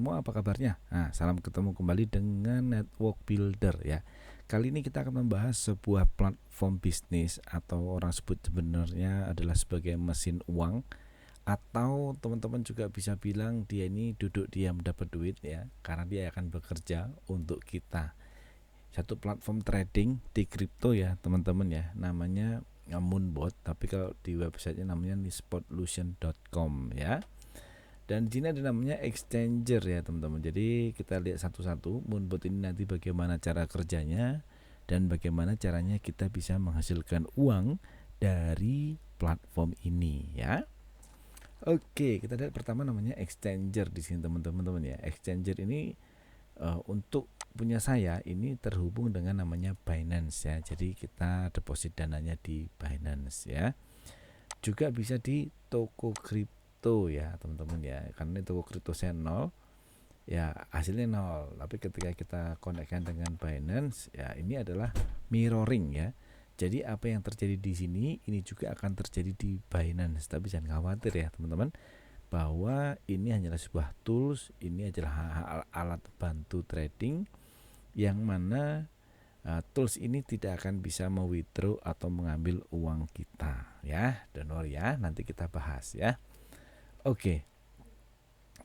semua, apa kabarnya? Nah, salam ketemu kembali dengan Network Builder ya. Kali ini kita akan membahas sebuah platform bisnis atau orang sebut sebenarnya adalah sebagai mesin uang, atau teman-teman juga bisa bilang dia ini duduk diam dapat duit ya, karena dia akan bekerja untuk kita. Satu platform trading di kripto ya teman-teman ya, namanya Moonbot, tapi kalau di websitenya namanya nispotlution.com ya. Dan di sini ada namanya exchanger ya teman-teman. Jadi kita lihat satu-satu Moonbot ini nanti bagaimana cara kerjanya dan bagaimana caranya kita bisa menghasilkan uang dari platform ini ya. Oke, kita lihat pertama namanya exchanger di sini teman-teman ya. Exchanger ini untuk punya saya ini terhubung dengan namanya Binance ya. Jadi kita deposit dananya di Binance ya. Juga bisa di toko kripto ya teman-teman ya, karena toko kripto saya 0 ya, hasilnya 0. Tapi ketika kita konekkan dengan Binance ya, ini adalah mirroring ya. Jadi apa yang terjadi di sini ini juga akan terjadi di Binance. Tapi jangan khawatir ya teman-teman, bahwa ini hanyalah sebuah tools, ini adalah alat bantu trading yang mana tools ini tidak akan bisa mewithdraw atau mengambil uang kita ya. Don't worry ya, nanti kita bahas ya. Oke,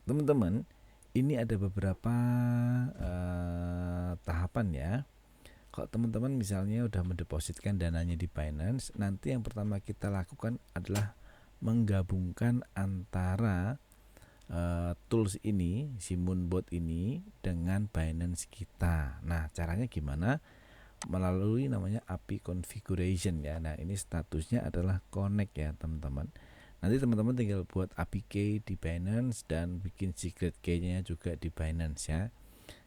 teman-teman, ini ada beberapa tahapan ya. Kalau teman-teman misalnya udah mendepositkan dananya di Binance, nanti yang pertama kita lakukan adalah menggabungkan antara tools ini, si Moonbot ini dengan Binance kita. Nah, caranya gimana? Melalui namanya API configuration ya. Nah, ini statusnya adalah connect ya teman-teman. Nanti teman-teman tinggal buat API key di Binance dan bikin secret key-nya juga di Binance ya.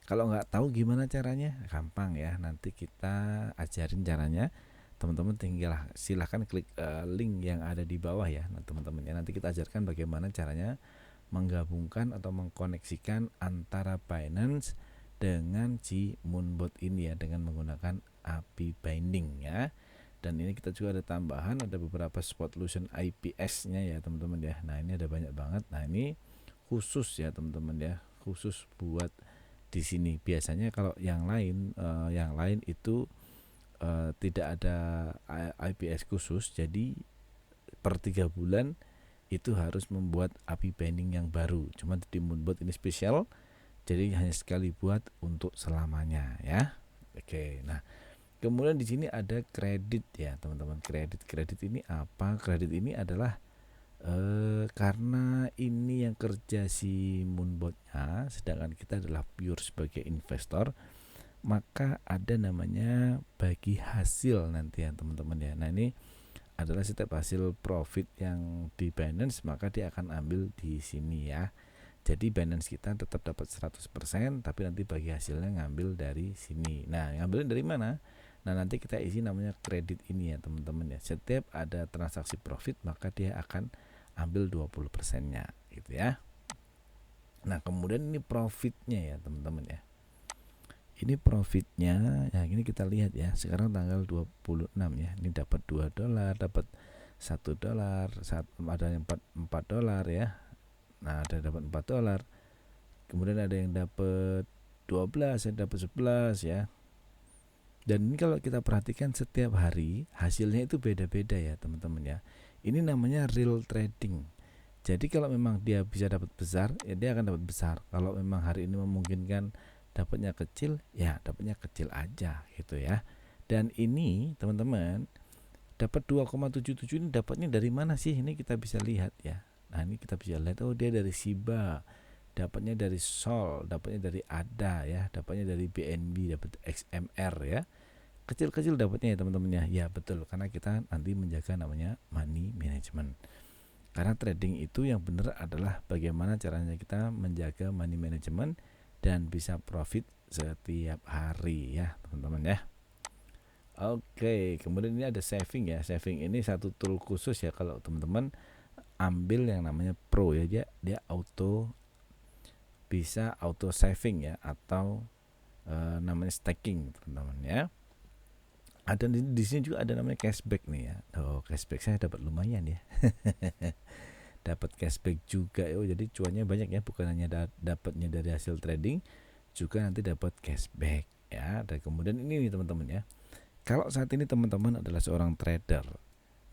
Kalau nggak tahu gimana caranya, gampang ya. Nanti kita ajarin caranya. Teman-teman tinggal silahkan klik link yang ada di bawah ya. Nah, teman-teman ya, nanti kita ajarkan bagaimana caranya menggabungkan atau mengkoneksikan antara Binance dengan si Moonbot ini ya, dengan menggunakan API binding ya. Dan ini kita juga ada tambahan, ada beberapa Spotlution IPS-nya ya teman-teman ya. Nah, ini ada banyak banget. Nah, ini khusus ya teman-teman ya, khusus buat di sini. Biasanya kalau yang lain itu tidak ada IPS khusus, jadi per 3 bulan itu harus membuat API binding yang baru. Cuma di Moonbot ini spesial, jadi hanya sekali buat untuk selamanya ya. Oke, nah kemudian di sini ada kredit ya teman-teman. Kredit ini apa? Kredit ini adalah karena ini yang kerja si Moonbotnya, sedangkan kita adalah pure sebagai investor, maka ada namanya bagi hasil nanti ya teman-teman ya. Nah, ini adalah setiap hasil profit yang di Binance, maka dia akan ambil di sini ya. Jadi Binance kita tetap dapat 100%, tapi nanti bagi hasilnya ngambil dari sini. Nah, ngambilnya dari mana? Nah, nanti kita isi namanya kredit ini ya teman-teman ya. Setiap ada transaksi profit, maka dia akan ambil 20%-nya gitu ya. Nah, kemudian ini profitnya ya teman-teman ya. Ini profitnya ya, ini kita lihat ya. Sekarang tanggal 26 ya. Ini dapat $2, dapat $1, ada yang 4 dolar ya. Nah, ada dapat $4. Kemudian ada yang dapat 12, ada dapat 11 ya. Dan ini kalau kita perhatikan setiap hari hasilnya itu beda-beda ya teman-teman ya. Ini namanya real trading. Jadi kalau memang dia bisa dapat besar, ya dia akan dapat besar. Kalau memang hari ini memungkinkan dapatnya kecil, ya dapatnya kecil aja gitu ya. Dan ini teman-teman, dapat 2,77 ini dapatnya dari mana sih? Ini kita bisa lihat ya. Nah, ini kita bisa lihat, oh dia dari Shiba, dapatnya dari Sol, dapatnya dari ADA ya, dapatnya dari BNB, dapat XMR ya. Kecil-kecil dapatnya ya teman-teman ya. Ya betul, karena kita nanti menjaga namanya money management. Karena trading itu yang benar adalah bagaimana caranya kita menjaga money management dan bisa profit setiap hari ya teman-teman ya. Oke, kemudian ini ada saving ya. Saving ini satu tool khusus ya, kalau teman-teman ambil yang namanya Pro ya, dia bisa auto saving ya, atau namanya staking teman-teman ya. Ada di sini juga ada namanya cashback nih ya. Oh, cashback saya dapat lumayan ya. dapat cashback juga. Jadi cuannya banyak ya, bukan hanya dapatnya dari hasil trading, juga nanti dapat cashback ya. Dan kemudian ini nih teman-teman ya, kalau saat ini teman-teman adalah seorang trader,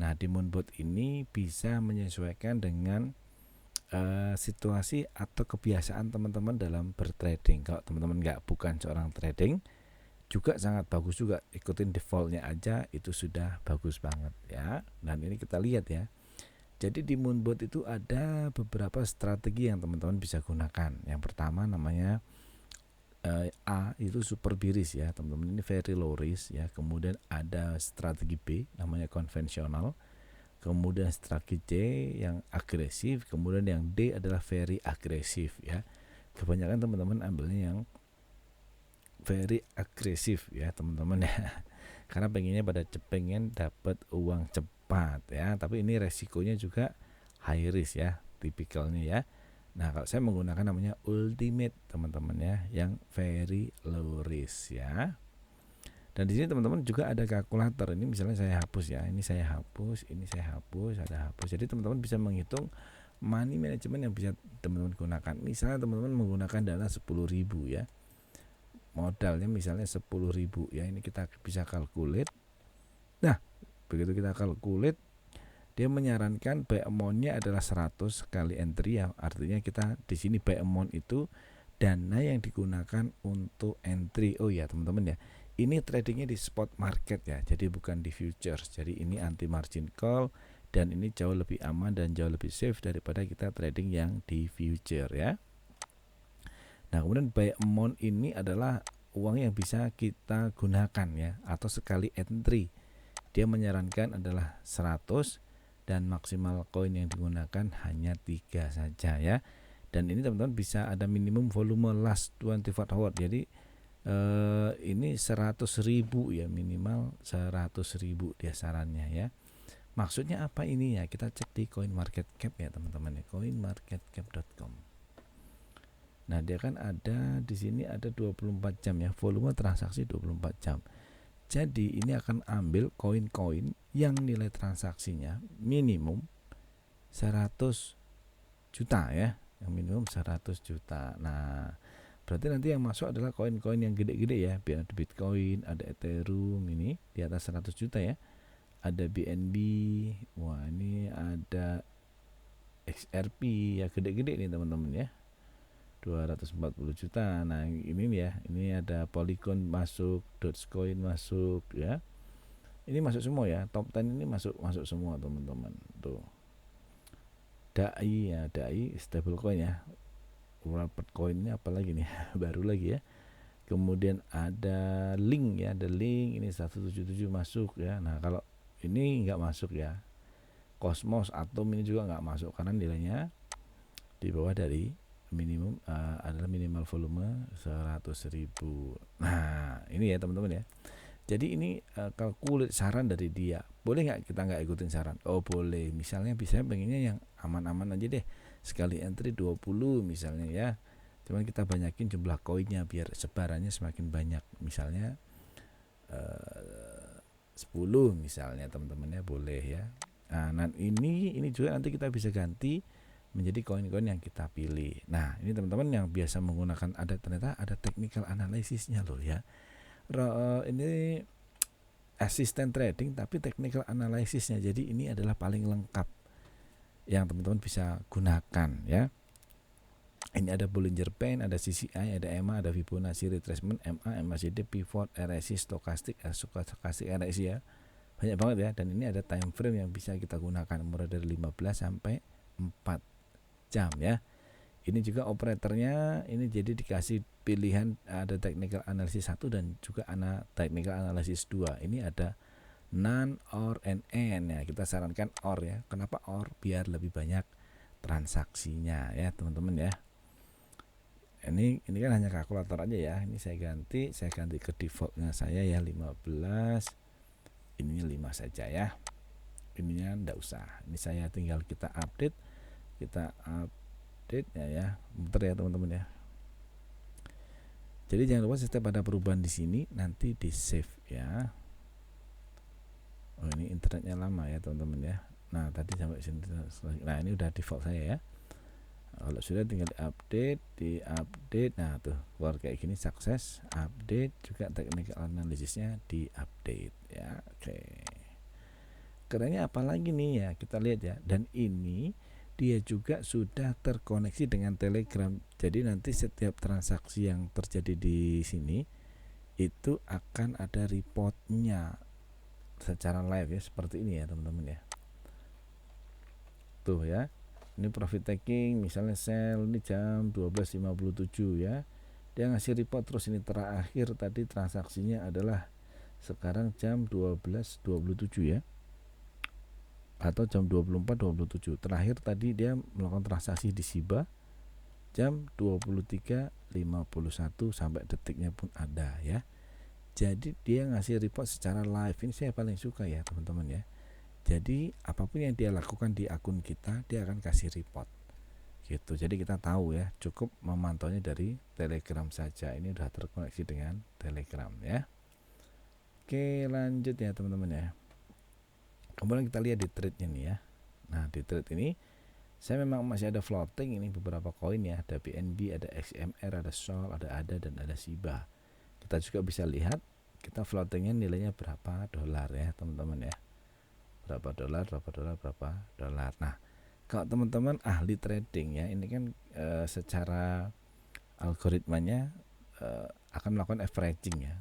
nah di Moonbot ini bisa menyesuaikan dengan situasi atau kebiasaan teman-teman dalam bertrading. Kalau teman-teman bukan seorang trading, juga sangat bagus juga, ikutin defaultnya aja itu sudah bagus banget ya. Dan ini kita lihat ya, jadi di Moonbot itu ada beberapa strategi yang teman-teman bisa gunakan. Yang pertama namanya A, itu super bearish ya teman-teman, ini very low risk ya. Kemudian ada strategi B namanya konvensional, kemudian strategi C yang agresif, kemudian yang D adalah very agresif ya. Kebanyakan teman-teman ambilnya yang very agresif ya teman-teman ya, karena pengen dapat uang cepat ya. Tapi ini resikonya juga high risk ya, tipikalnya ya. Nah kalau saya menggunakan namanya ultimate teman-teman ya, yang very low risk ya. Dan di sini teman-teman juga ada kalkulator. Ini misalnya saya hapus ya, ini saya hapus, ini saya hapus, ada hapus. Jadi teman-teman bisa menghitung money management yang bisa teman-teman gunakan. Misalnya teman-teman menggunakan dana 10.000 ya, modalnya misalnya 10.000 ya, ini kita bisa calculate. Nah begitu kita calculate, dia menyarankan buy amount-nya adalah 100 kali entry ya. Artinya kita di sini buy amount itu dana yang digunakan untuk entry. Oh ya teman-teman ya, ini tradingnya di spot market ya, jadi bukan di futures. Jadi ini anti margin call, dan ini jauh lebih aman dan jauh lebih safe daripada kita trading yang di future ya. Nah kemudian buy amount ini adalah uang yang bisa kita gunakan ya, atau sekali entry. Dia menyarankan adalah 100, dan maksimal koin yang digunakan hanya 3 saja ya. Dan ini teman-teman bisa ada minimum volume last 24 hour. Jadi ini 100.000 ya, minimal 100.000 dia sarannya ya. Maksudnya apa ini ya? Kita cek di CoinMarketCap ya teman-teman ya, coinmarketcap.com. Nah dia kan ada di sini ada 24 jam ya, volume transaksi 24 jam. Jadi ini akan ambil koin-koin yang nilai transaksinya minimum 100 juta ya, yang minimum 100 juta. Nah berarti nanti yang masuk adalah koin-koin yang gede-gede ya, ada Bitcoin, ada Ethereum ini di atas 100 juta ya, ada BNB, wah ini ada XRP ya, gede-gede nih teman-teman ya, 240 juta. Nah ini ya, ini ada Polygon masuk, Dogecoin masuk ya, ini masuk semua ya, top 10 ini masuk semua teman-teman. Tuh DAI ya, DAI stablecoin ya, Wrapped coin ini apalagi nih baru lagi ya. Kemudian ada Link ya, ada Link ini 177 masuk ya. Nah kalau ini nggak masuk ya, Cosmos, Atom ini juga nggak masuk karena nilainya di bawah dari minimum adalah minimal volume 100.000. Nah ini ya teman-teman ya. Jadi ini kalkulat saran dari dia. Boleh nggak kita nggak ikutin saran? Oh boleh. Misalnya bisa pengennya yang aman-aman aja deh, sekali entry 20 misalnya ya. Cuman kita banyakin jumlah koinnya biar sebarannya semakin banyak. Misalnya 10 misalnya teman-teman ya, boleh ya. Nah ini juga nanti kita bisa ganti menjadi koin-koin yang kita pilih. Nah ini teman-teman yang biasa menggunakan, ternyata ada technical analysisnya loh ya. Ini assistant trading tapi technical analysisnya, jadi ini adalah paling lengkap yang teman-teman bisa gunakan ya. Ini ada Bollinger Band, ada CCI, ada EMA, ada Fibonacci retracement, MA, MACD, pivot, RSI, stokastik, RSI ya, banyak banget ya. Dan ini ada time frame yang bisa kita gunakan mulai dari 15 sampai 4 jam ya. Ini juga operatornya, ini jadi dikasih pilihan, ada technical analysis 1 dan juga technical analysis 2. Ini ada none, or, and n ya. Kita sarankan or ya. Kenapa or? Biar lebih banyak transaksinya ya teman-teman ya. Ini kan hanya kalkulator aja ya. Ini saya ganti ke defaultnya saya ya 15. Ininya 5 saja ya. Ininya enggak usah. Ini saya tinggal kita update ya, bentar ya teman-teman ya. Jadi jangan lupa setiap ada perubahan di sini nanti di save ya. Oh ini internetnya lama ya teman-teman ya. Nah tadi sampai sini. Nah ini udah default saya ya. Kalau sudah tinggal diupdate. Nah tuh keluar kayak gini, sukses update, juga technical analisisnya diupdate ya. Oke, kerennya apalagi nih ya, kita lihat ya. Dan ini dia juga sudah terkoneksi dengan Telegram. Jadi nanti setiap transaksi yang terjadi di sini itu akan ada reportnya secara live ya, seperti ini ya teman-teman ya. Tuh ya, ini profit taking misalnya sell ini jam 12.57 ya, dia ngasih report terus. Ini terakhir tadi transaksinya adalah sekarang jam 12.27 ya, atau jam 24.27. Terakhir tadi dia melakukan transaksi di Shiba jam 23.51 sampai detiknya pun ada ya. Jadi dia ngasih report secara live. Ini saya paling suka ya teman-teman ya. Jadi apapun yang dia lakukan di akun kita, dia akan kasih report gitu. Jadi kita tahu ya, cukup memantaunya dari Telegram saja. Ini udah terkoneksi dengan Telegram ya. Oke, lanjut ya teman-teman ya. Kemudian kita lihat di trade-nya nih ya. Nah di trade ini saya memang masih ada floating ini beberapa koin ya. Ada BNB, ada XMR, ada Sol, ada ADA, dan ada Shiba. Kita juga bisa lihat kita floatingnya nilainya berapa dolar ya teman-teman ya. Berapa dolar. Nah kalau teman-teman ahli trading ya, ini kan secara algoritmanya akan melakukan averaging ya.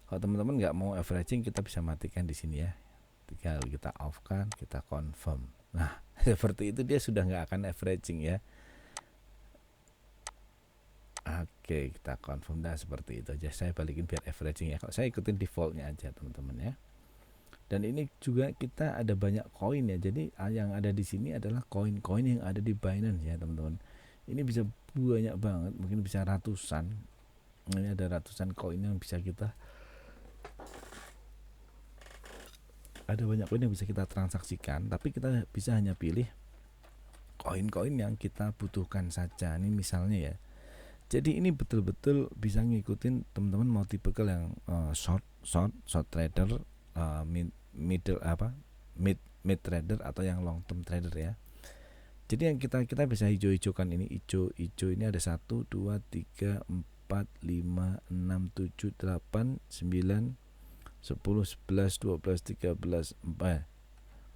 Kalau teman-teman nggak mau averaging, kita bisa matikan di sini ya. Tinggal kita off kan, kita confirm. Nah seperti itu, dia sudah nggak akan averaging ya. Oke, kita confirm dah, seperti itu aja. Saya balikin biar averaging ya. Kalau saya ikutin defaultnya aja teman-teman ya. Dan ini juga kita ada banyak koin ya. Jadi yang ada di sini adalah koin-koin yang ada di Binance ya teman-teman. Ini bisa banyak banget, mungkin bisa ratusan. Ini ada ratusan koin yang bisa kita, ada banyak koin yang bisa kita transaksikan. Tapi kita bisa hanya pilih koin-koin yang kita butuhkan saja. Ini misalnya ya. Jadi ini betul-betul bisa ngikutin teman-teman mau tipikal yang short trader, middle mid trader, atau yang long term trader ya. Jadi yang kita bisa hijau-hijaukan ini, hijau ini ada 1 2 3 4 5 6 7 8 9 10 11 12 13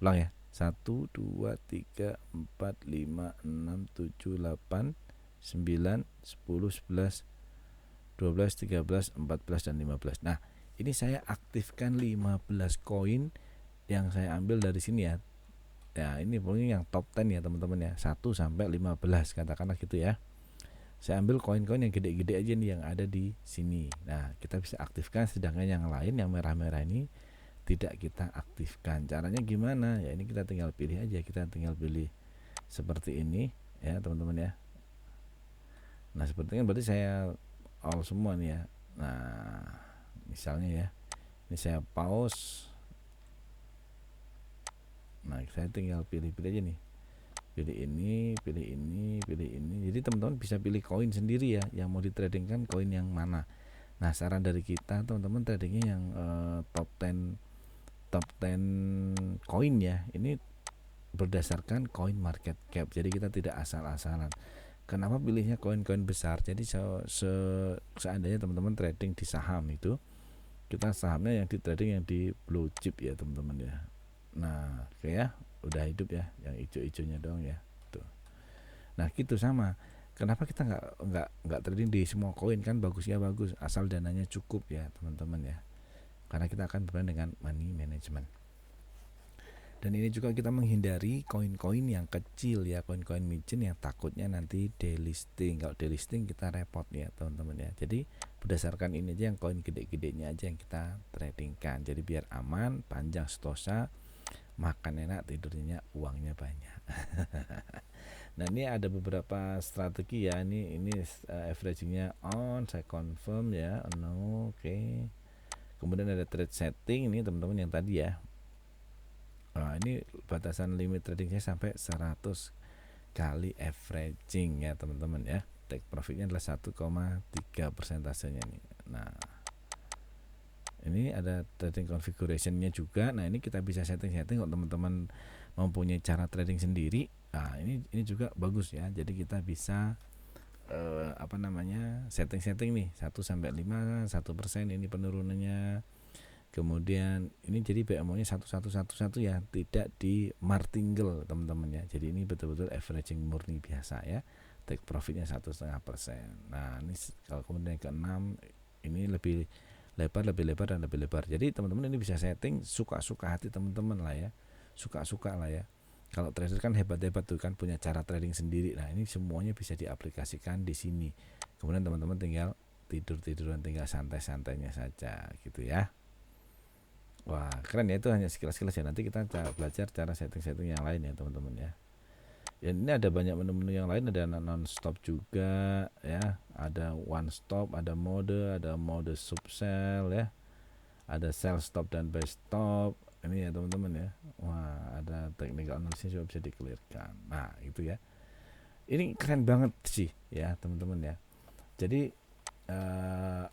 ulang ya, 1 2 3 4 5 6 7 8 9 10 11 12 13 14 dan 15. Nah ini saya aktifkan 15 koin yang saya ambil dari sini ya. Ya ini pokoknya yang top 10 ya teman-teman ya, 1 sampai 15 katakanlah gitu ya. Saya ambil koin-koin yang gede-gede aja nih yang ada di sini. Nah kita bisa aktifkan, sedangkan yang lain yang merah-merah ini tidak kita aktifkan. Caranya gimana ya, ini kita tinggal pilih aja. Kita tinggal pilih seperti ini ya teman-teman ya. Nah sepertinya berarti saya all semua nih ya. Nah misalnya ya, ini saya pause. Nah saya tinggal pilih-pilih aja nih, pilih ini. Jadi teman-teman bisa pilih koin sendiri ya, yang mau ditradingkan koin yang mana. Nah saran dari kita teman-teman tradingnya yang top 10 koin ya. Ini berdasarkan koin market cap, jadi kita tidak asal-asalan. Kenapa pilihnya koin-koin besar? Jadi seandainya teman-teman trading di saham itu, kita sahamnya yang di trading yang di blue chip ya teman-teman ya. Nah kayak udah hidup ya, yang hijau-hijaunya doang ya tuh. Nah gitu sama, kenapa kita nggak trading di semua koin? Kan bagusnya bagus asal dananya cukup ya teman-teman ya, karena kita akan bermain dengan money management. Dan ini juga kita menghindari koin-koin yang kecil ya, koin-koin micin yang takutnya nanti delisting. Kalau delisting kita repot ya teman-teman ya. Jadi berdasarkan ini aja, yang koin gede-gedenya aja yang kita tradingkan. Jadi biar aman, panjang stosa, makan enak, tidurnya uangnya banyak. Nah ini ada beberapa strategi ya. Ini averagingnya on, saya confirm ya, no, oke. Kemudian ada trade setting ini teman-teman yang tadi ya. Nah, ini batasan limit trading saya sampai 100 kali averaging ya teman-teman ya. Take profitnya adalah 1,3 persentasenya nih. Nah Ini ada trading configuration-nya juga. Nah, ini kita bisa setting-setting kalau teman-teman mempunyai cara trading sendiri. Nah, ini juga bagus ya. Jadi kita bisa setting-setting nih 1 sampai 5 1% ini penurunannya. Kemudian ini jadi BMO-nya 1111 ya, tidak di martingale teman-teman ya. Jadi ini betul-betul averaging murni biasa ya. Take profitnya 1,5%. Nah, ini kalau kemudian ke 6 ini lebih lebar dan lebih lebar. Jadi teman-teman ini bisa setting suka-suka hati teman-teman lah ya. Suka-suka lah ya. Kalau trader kan hebat-hebat tuh kan, punya cara trading sendiri. Nah, ini semuanya bisa diaplikasikan di sini. Kemudian teman-teman tinggal tidur-tiduran, tinggal santai-santainya saja gitu ya. Wah, keren ya, itu hanya sekilas-sekilas ya. Nanti kita belajar cara setting-setting yang lain ya teman-teman ya. Ya, ini ada banyak menu-menu yang lain, ada non-stop juga ya, ada one stop, ada mode subsell ya, ada sell stop dan buy stop. Ini ya teman-teman ya. Wah, ada technical analysis juga bisa di-clearkan. Nah, itu ya. Ini keren banget sih ya teman-teman ya. Jadi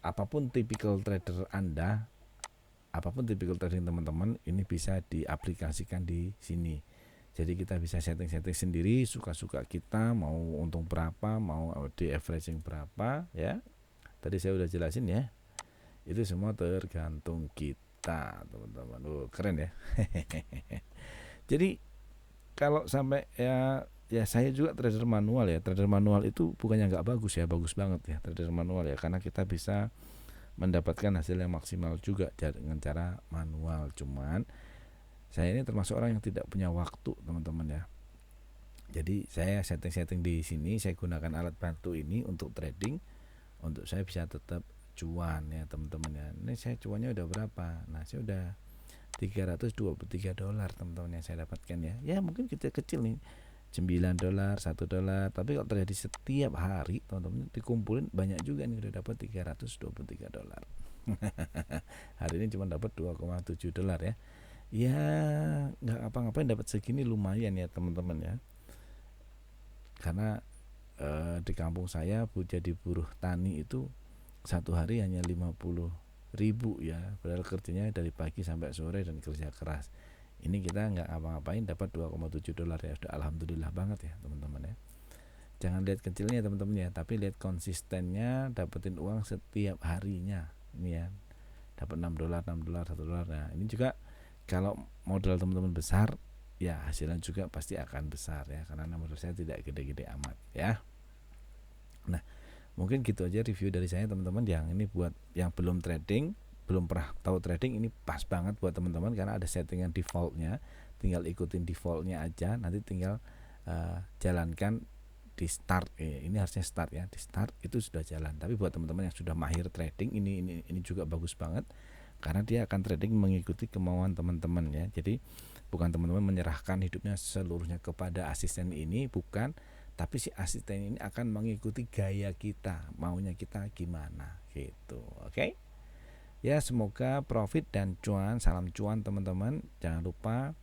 apapun tipikal trader Anda, apapun tipikal trading teman-teman, ini bisa diaplikasikan di sini. Jadi kita bisa setting-setting sendiri suka-suka kita, mau untung berapa, mau di averaging berapa ya. Tadi saya udah jelasin ya. Itu semua tergantung kita, teman-teman. Keren ya. Jadi kalau sampai ya saya juga trader manual ya. Trader manual itu bukannya nggak bagus ya, bagus banget ya trader manual ya, karena kita bisa mendapatkan hasil yang maksimal juga dengan cara manual. Cuman saya ini termasuk orang yang tidak punya waktu teman-teman ya. Jadi saya setting-setting di sini, saya gunakan alat bantu ini untuk trading, untuk saya bisa tetap cuan ya teman-teman ya. Ini saya cuannya udah berapa? Nah, saya udah $323 teman-teman yang saya dapatkan ya. Ya mungkin kita kecil nih, $9, $1, tapi kalau terjadi setiap hari teman-teman dikumpulin banyak juga nih, udah dapat $323. Hari ini cuma dapat $2,7 ya. Ya nggak apa-ngapain, dapat segini lumayan ya teman-teman ya. Karena di kampung saya jadi buruh tani itu satu hari hanya 50.000 ya, padahal kerjanya dari pagi sampai sore dan kerja keras. Ini kita nggak apa-ngapain dapat $2,7 ya, sudah alhamdulillah banget ya teman-teman ya. Jangan lihat kecilnya teman-teman ya, tapi lihat konsistennya, dapetin uang setiap harinya. Ini ya, dapat $6, $1. Nah, ini juga kalau modal teman-teman besar ya hasilnya juga pasti akan besar ya, karena modal saya tidak gede-gede amat ya. Nah, mungkin gitu aja review dari saya teman-teman. Yang ini buat yang belum trading, belum pernah tahu trading, ini pas banget buat teman-teman karena ada settingan defaultnya. Tinggal ikutin defaultnya aja, nanti tinggal jalankan di start. Ini harusnya start ya, di start itu sudah jalan. Tapi buat teman-teman yang sudah mahir trading, ini juga bagus banget karena dia akan trading mengikuti kemauan teman-teman ya. Jadi bukan teman-teman menyerahkan hidupnya seluruhnya kepada asisten ini, bukan, tapi si asisten ini akan mengikuti gaya kita, maunya kita gimana gitu. Oke? Ya, semoga profit dan cuan, salam cuan teman-teman. Jangan lupa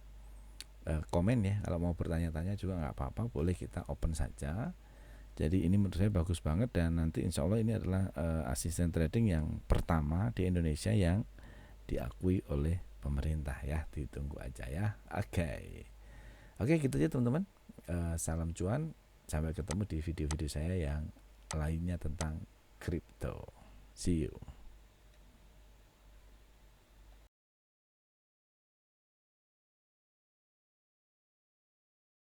komen ya, kalau mau bertanya-tanya juga nggak apa-apa, boleh, kita open saja. Jadi ini menurut saya bagus banget, dan nanti insya Allah ini adalah asisten trading yang pertama di Indonesia yang diakui oleh pemerintah ya. Ditunggu aja ya. Oke, gitu aja teman-teman. Salam cuan, sampai ketemu di video-video saya yang lainnya tentang kripto. See you.